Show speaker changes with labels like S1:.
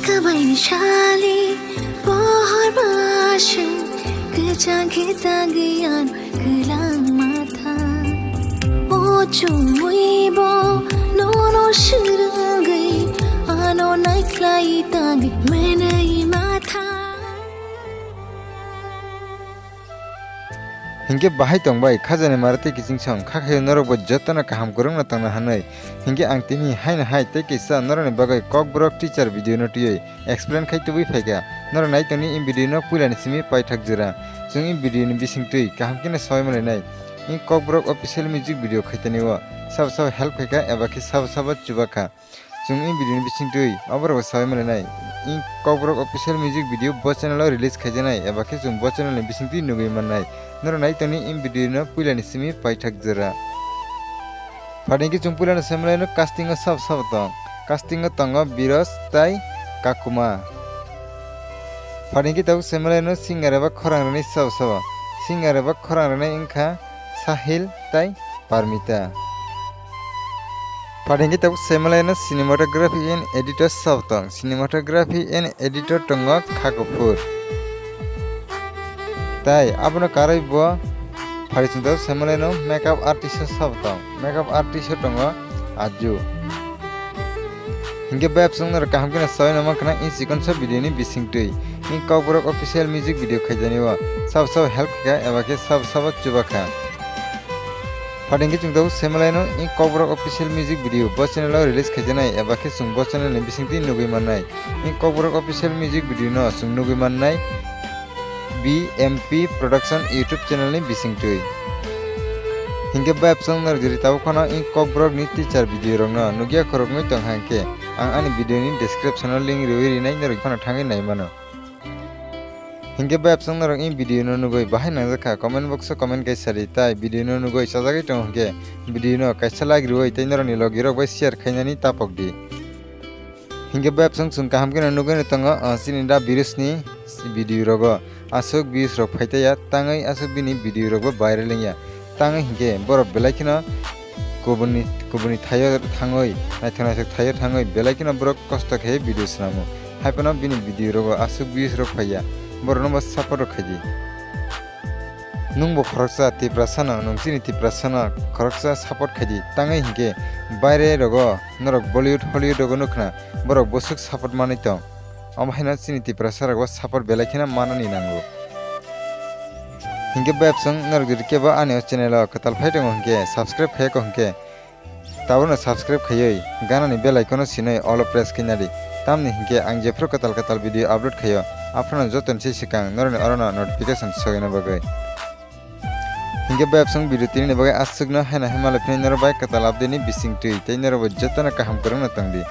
S1: kabain shali pohar bashin kecangke tagian kelang mata o chumuibo nono shirangai ano naiklai tagi menai mata
S2: hinge bahai tongbai khajane marate kiching song khakhe norok bo jotona kaham korongna tangna hanai hinge ang tini haina hai te kisa norone bagai kokborok teacher video no tui explain khai tubui phaika nor nai toni in video no puilani simi pai thak jura jung in video ni bising tui kaham kine soi male nai in kokborok official music video khaitani wa sab help khaika eba ki sab chubaka jung in video ni bising tui abro soi male nai in kokborok official music video bo channel release khaijanai eba ki jung bo channel ni bising tui nugui manai nor nai toni in video no puilani simi pai thak jura Padingki chumpulana semleno casting sab tong casting tongo biros tai kakuma Padingki tau semleno singer ba khorang sab singer ba khorang ingkha sahil tai parmita Padingki tau semleno cinematography and editor sab tong cinematography and editor tongo khakopur tai abono karai bo Farisundau semoleno makeup artist sabtong makeup artist tongo aju hinge bab sungnar kaham kena soy nama kena in sequence video ni bising tui in kokborok official music video khaijani wa sab help ka eba ke sab chubaka Padingki chungdau semoleno in kokborok official music video bo channel release khaijanai eba ke sung bo channel ni bising ti nugui mannai in kokborok official music video no sung nugui mannai BMP Production YouTube channel ni bising tui hinge bab song nar jiri tau khana in kokborok ni teacher video rong no nugia khorok noi tong hangke ang ani video ni description link riwi nai nar khana thangai nai mano hinge bab song nar in video no nugoi bahai nang jakha comment box comment kai sari tai video no nugoi sajagai tong hangke video no kaisa like riwi tai nar ni logi rok bai share khainani tapok di hinge bab song kaham kena nugoi tongo sininda virus ni video rogo asuk bis rok phaitaya tangai asuk bini video rok viral ya tangai hinge borok belaikino kubuni thayo thangoi naithana suk thayo thangoi belaikino borok kosto khe video snamu haipano bini video rok asuk bis rok phaya borok no support khaji nungbo khoroksa tiprasana nungsini tiprasana khoroksa support khaji tangai hinge baire rogo norok bollywood hollywood rogo nukna borok bosuk support manito amhaina siniti prasara go support belakhina manani nango hinge babsang nargir keba ani channel katal phaitong hingke subscribe khaye ko hingke tawna subscribe khayoi gana ni bell icon sinai all press kinari tamni hingke ang jefro katal video upload khayo aprana joton sikang norone arona notification sogena bagai hinge babsang video tini bagai asugna hena himalay pni nor bai katal update ni bising tui tei nor jotona kaham korona tangdi